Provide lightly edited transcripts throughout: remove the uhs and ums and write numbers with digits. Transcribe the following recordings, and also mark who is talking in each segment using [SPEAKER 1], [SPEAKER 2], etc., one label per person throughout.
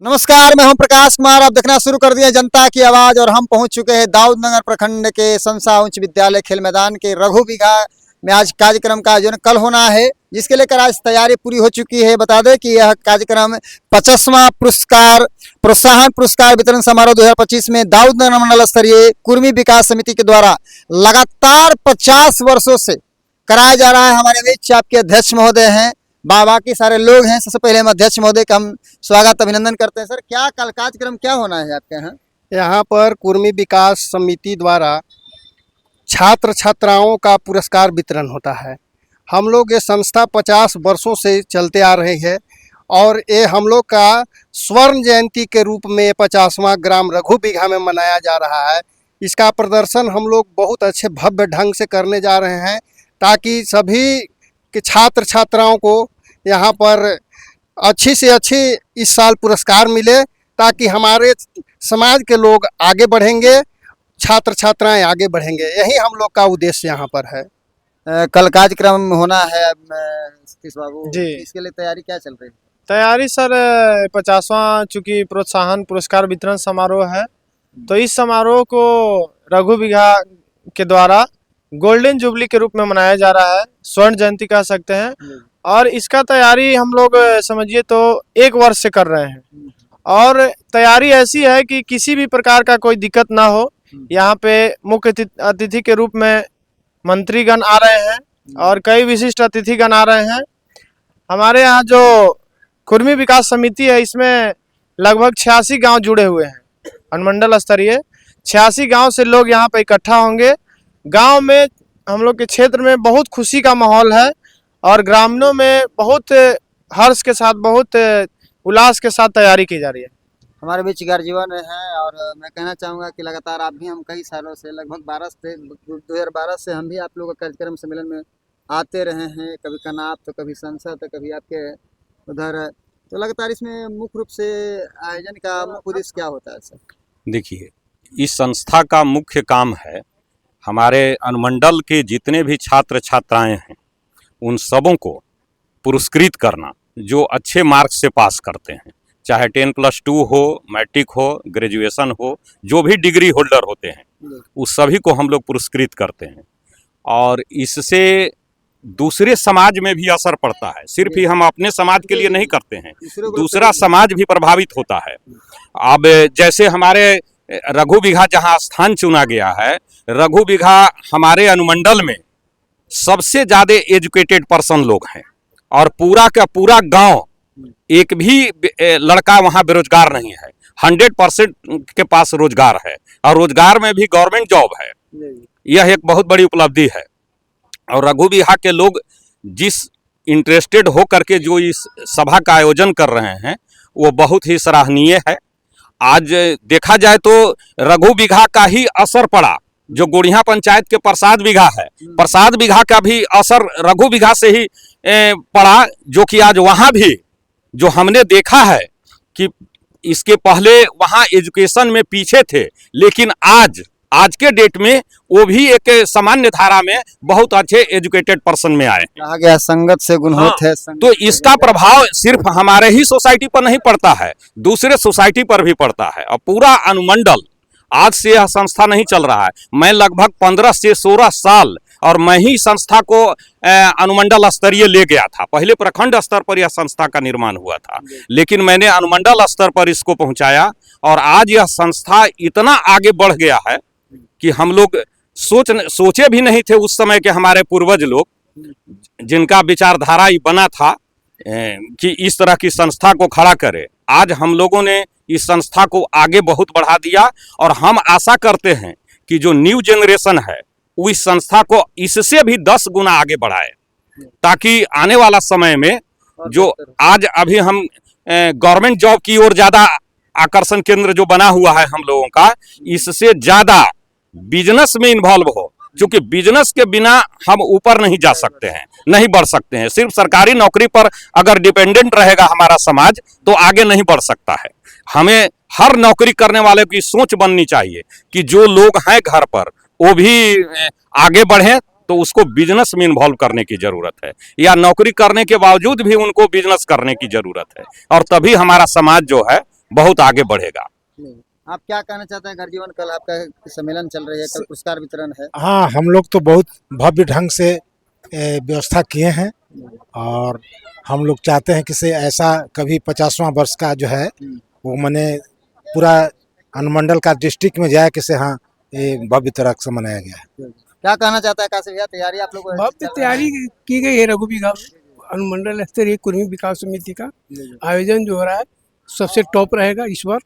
[SPEAKER 1] नमस्कार, मैं हूं प्रकाश कुमार। आप देखना शुरू कर दिए जनता की आवाज और हम पहुंच चुके हैं दाऊदनगर प्रखंड के संसा उच्च विद्यालय खेल मैदान के रघु बीघा में। आज कार्यक्रम का आयोजन कल होना है, जिसके लेकर आज तैयारी पूरी हो चुकी है। बता दें कि यह कार्यक्रम 50वां प्रोत्साहन पुरस्कार वितरण समारोह 2025 में दाऊदनगर मंडल स्तरीय कुर्मी विकास समिति के द्वारा लगातार 50 वर्षों से कराया जा रहा है। हमारे बीच आपके अध्यक्ष महोदय हैं, बाकी सारे लोग हैं। सबसे पहले हम अध्यक्ष महोदय का हम स्वागत अभिनंदन करते हैं। सर, क्या कल कार्यक्रम क्या होना है आपके यहाँ?
[SPEAKER 2] यहाँ पर कुर्मी विकास समिति द्वारा छात्र छात्राओं का पुरस्कार वितरण होता है। हम लोग ये संस्था 50 वर्षों से चलते आ रहे हैं और ये हम लोग का स्वर्ण जयंती के रूप में 50वां ग्राम रघु बीघा में मनाया जा रहा है। इसका प्रदर्शन हम लोग बहुत अच्छे भव्य ढंग से करने जा रहे हैं, ताकि सभी के छात्र छात्राओं को यहाँ पर अच्छी से अच्छी इस साल पुरस्कार मिले, ताकि हमारे समाज के लोग आगे बढ़ेंगे, छात्र छात्राएं आगे बढ़ेंगे। यही हम लोग का उद्देश्य यहाँ पर है।
[SPEAKER 1] कल कार्यक्रम होना है सतीश बाबू
[SPEAKER 3] जी।
[SPEAKER 1] इसके लिए तैयारी क्या चल रही है?
[SPEAKER 3] तैयारी सर 50वां चूंकि प्रोत्साहन पुरस्कार वितरण समारोह है, तो इस समारोह को रघु बीघा के द्वारा गोल्डन जुबली के रूप में मनाया जा रहा है, स्वर्ण जयंती कह सकते हैं। और इसका तैयारी हम लोग समझिए तो 1 वर्ष से कर रहे हैं और तैयारी ऐसी है कि किसी भी प्रकार का कोई दिक्कत ना हो। यहाँ पे मुख्य अतिथि के रूप में मंत्रीगण आ रहे हैं और कई विशिष्ट अतिथिगण आ रहे हैं। हमारे यहाँ जो कुर्मी विकास समिति है, इसमें लगभग 86 गांव जुड़े हुए हैं। अनुमंडल स्तरीय 86 गांव से लोग यहाँ पे इकट्ठा होंगे। गांव में हम लोग के क्षेत्र में बहुत खुशी का माहौल है और ग्रामीणों में बहुत हर्ष के साथ, बहुत उल्लास के साथ तैयारी की जा रही है।
[SPEAKER 1] हमारे बीच गर्जीवन है और मैं कहना चाहूँगा कि लगातार आप भी, हम कई सालों से, लगभग 2012 से हम भी आप लोगों का कार्यक्रम सम्मेलन में आते रहे हैं। कभी कनाप तो कभी संसद तो कभी आपके उधर, तो लगातार इसमें मुख्य रूप से आयोजन का मुख्य उद्देश्य क्या होता है सर?
[SPEAKER 4] देखिए, इस संस्था का मुख्य काम है हमारे अनुमंडल के जितने भी छात्र छात्राएं हैं उन सबों को पुरस्कृत करना, जो अच्छे मार्क्स से पास करते हैं, चाहे 10+2 हो, मैट्रिक हो, ग्रेजुएशन हो, जो भी डिग्री होल्डर होते हैं उस सभी को हम लोग पुरस्कृत करते हैं। और इससे दूसरे समाज में भी असर पड़ता है। सिर्फ ही हम अपने समाज के लिए नहीं करते हैं, दूसरा समाज भी प्रभावित होता है। अब जैसे हमारे रघु बीघा जहाँ स्थान चुना गया है, रघु बीघा हमारे अनुमंडल में सबसे ज़्यादा एजुकेटेड पर्सन लोग हैं और पूरा का पूरा गांव, एक भी लड़का वहाँ बेरोजगार नहीं है। 100% के पास रोजगार है और रोजगार में भी गवर्नमेंट जॉब है। यह एक बहुत बड़ी उपलब्धि है और रघु बीघा के लोग जिस इंटरेस्टेड हो करके जो इस सभा का आयोजन कर रहे हैं वो बहुत ही सराहनीय है। आज देखा जाए तो रघु बीघा का ही असर पड़ा, जो गोड़िया पंचायत के प्रसाद बीघा है, प्रसाद बीघा का भी असर रघु बीघा से ही पड़ा, जो कि आज वहाँ भी जो हमने देखा है कि इसके पहले वहाँ एजुकेशन में पीछे थे, लेकिन आज के डेट में वो भी एक सामान्य धारा में बहुत अच्छे एजुकेटेड पर्सन में आए।
[SPEAKER 1] कहा गया संगत से गुण होते हैं।
[SPEAKER 4] तो इसका प्रभाव सिर्फ हमारे ही सोसाइटी पर नहीं पड़ता है, दूसरे सोसाइटी पर भी पड़ता है। और पूरा अनुमंडल, आज से यह संस्था नहीं चल रहा है। मैं लगभग 15 से 16 साल और मैं ही संस्था को अनुमंडल स्तरीय ले गया था। पहले प्रखंड स्तर पर यह संस्था का निर्माण हुआ था, लेकिन मैंने अनुमंडल स्तर पर इसको पहुंचाया और आज यह संस्था इतना आगे बढ़ गया है कि हम लोग सोचे भी नहीं थे उस समय के हमारे पूर्वज लोग, जिनका विचारधारा ही बना था कि इस तरह की संस्था को खड़ा करे। आज हम लोगों ने इस संस्था को आगे बहुत बढ़ा दिया और हम आशा करते हैं कि जो न्यू जनरेशन है वो इस संस्था को इससे भी 10 गुना आगे बढ़ाए, ताकि आने वाला समय में जो आज अभी हम गवर्नमेंट जॉब की ओर ज़्यादा आकर्षण केंद्र जो बना हुआ है हम लोगों का, इससे ज़्यादा बिजनेस में इन्वॉल्व हो, क्योंकि बिजनेस के बिना हम ऊपर नहीं जा सकते हैं, नहीं बढ़ सकते हैं। सिर्फ सरकारी नौकरी पर अगर डिपेंडेंट रहेगा हमारा समाज तो आगे नहीं बढ़ सकता है। हमें हर नौकरी करने वाले की सोच बननी चाहिए कि जो लोग हैं घर पर वो भी आगे बढ़ें, तो उसको बिजनेस में इन्वॉल्व करने की जरूरत है, या नौकरी करने के बावजूद भी उनको बिजनेस करने की जरूरत है। और तभी हमारा समाज जो है बहुत आगे बढ़ेगा।
[SPEAKER 1] आप क्या कहना चाहते हैं? घर जीवन कल आपका सम्मेलन चल रही है, कल पुरस्कार वितरण है।
[SPEAKER 5] हाँ, हम लोग तो बहुत भव्य ढंग से व्यवस्था किए हैं और हम लोग चाहते हैं कि से ऐसा कभी 50वां वर्ष का जो है वो मने पूरा अनुमंडल का डिस्ट्रिक्ट में जाए कि से हाँ ये भव्य तरह से मनाया गया है।
[SPEAKER 1] क्या कहना चाहता है काशी भैया? तैयारी आप लोग
[SPEAKER 6] भव्य तैयारी की गई है। रघुबीघा अनुमंडल स्तरीय कुर्मी विकास समिति का आयोजन जो हो रहा है सबसे टॉप रहेगा इस बार।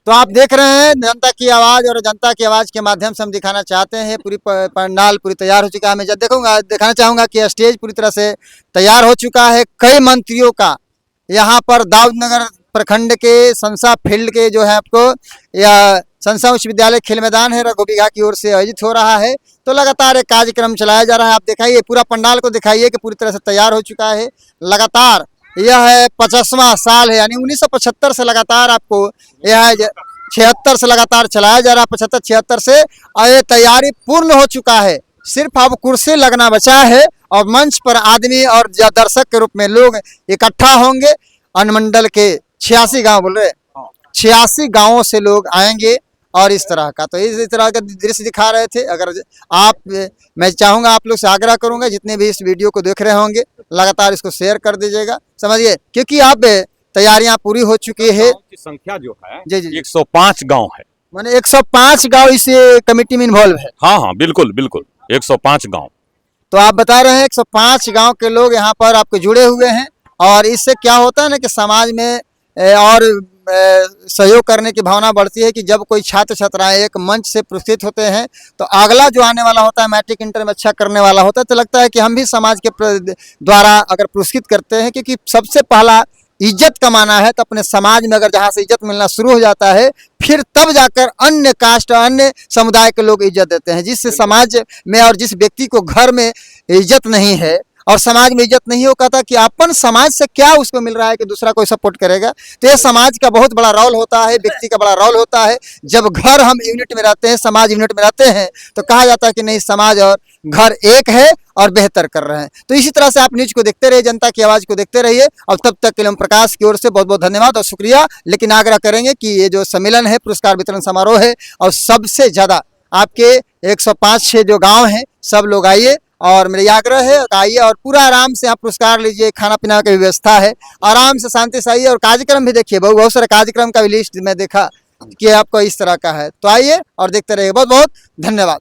[SPEAKER 1] तो आप देख रहे हैं जनता की आवाज, और जनता की आवाज के माध्यम से हम दिखाना चाहते हैं पूरी पंडाल पूरी तैयार हो चुका है। मैं जब दिखाना चाहूंगा कि स्टेज पूरी तरह से तैयार हो चुका है। कई मंत्रियों का यहाँ पर दाऊदनगर प्रखंड के संसा फील्ड के जो है आपको या संसा उच्च विद्यालय खेल मैदान है रघुबीघा की ओर से आयोजित हो रहा है। तो लगातार एक कार्यक्रम चलाया जा रहा है। आप दिखाइए पूरा पंडाल को, दिखाइए कि पूरी तरह से तैयार हो चुका है। लगातार यह है 50वां साल है, यानी 1975 से लगातार आपको यह 76 से लगातार चलाया जा रहा है। 75-76 से और ये तैयारी पूर्ण हो चुका है। सिर्फ अब कुर्सी लगना बचा है और मंच पर आदमी और दर्शक के रूप में लोग इकट्ठा होंगे। अनुमंडल के 86 गांव बोल रहे 86 गांवों से लोग आएंगे और इस तरह का, तो इस तरह का दृश्य दिखा रहे थे। अगर आप, मैं चाहूंगा आप लोग से आग्रह करूंगा जितने भी इस वीडियो को देख रहे होंगे लगातार इसको शेयर कर दीजिएगा, समझिए, क्योंकि आप तैयारियां पूरी हो चुकी है।
[SPEAKER 4] गाँव की संख्या जो है
[SPEAKER 1] जी
[SPEAKER 4] 105 गांव है।
[SPEAKER 1] माने 105 गांव इस कमेटी में इन्वॉल्व है।
[SPEAKER 4] हाँ बिल्कुल बिल्कुल 105 गांव।
[SPEAKER 1] तो आप बता रहे हैं 105 गांव के लोग यहाँ पर आपके जुड़े हुए हैं, और इससे क्या होता है ना कि समाज में और सहयोग करने की भावना बढ़ती है कि जब कोई छात्र छात्राएं एक मंच से पुरस्कृत होते हैं तो अगला जो आने वाला होता है मैट्रिक इंटर में अच्छा करने वाला होता है, तो लगता है कि हम भी समाज के द्वारा अगर पुरस्कृत करते हैं, क्योंकि सबसे पहला इज्जत कमाना है तो अपने समाज में अगर जहाँ से इज्जत मिलना शुरू हो जाता है फिर तब जाकर अन्य कास्ट अन्य समुदाय के लोग इज्जत देते हैं। जिससे समाज में और जिस व्यक्ति को घर में इज्जत नहीं है और समाज में इज्जत नहीं हो, कहता कि अपन समाज से क्या उसको मिल रहा है कि दूसरा कोई सपोर्ट करेगा। तो ये समाज का बहुत बड़ा रोल होता है, व्यक्ति का बड़ा रोल होता है। जब घर हम यूनिट में रहते हैं, समाज यूनिट में रहते हैं, तो कहा जाता है कि नहीं, समाज और घर एक है और बेहतर कर रहे हैं। तो इसी तरह से आप न्यूज को देखते रहिए, जनता की आवाज को देखते रहिए। और तब तक के लिए हम प्रकाश की ओर से बहुत बहुत धन्यवाद और शुक्रिया। लेकिन आग्रह करेंगे कि ये जो सम्मेलन है, पुरस्कार वितरण समारोह है, और सबसे ज्यादा आपके 105-6 जो गाँव हैं सब लोग आइए, और मेरा आग्रह है आइए और पूरा आराम से आप पुरस्कार लीजिए। खाना पीना की व्यवस्था है, आराम से शांति से आइए। और कार्यक्रम भी देखिए, बहुत सारे कार्यक्रम का भी लिस्ट मैं देखा कि आपको इस तरह का है। तो आइए और देखते रहिए। बहुत बहुत धन्यवाद।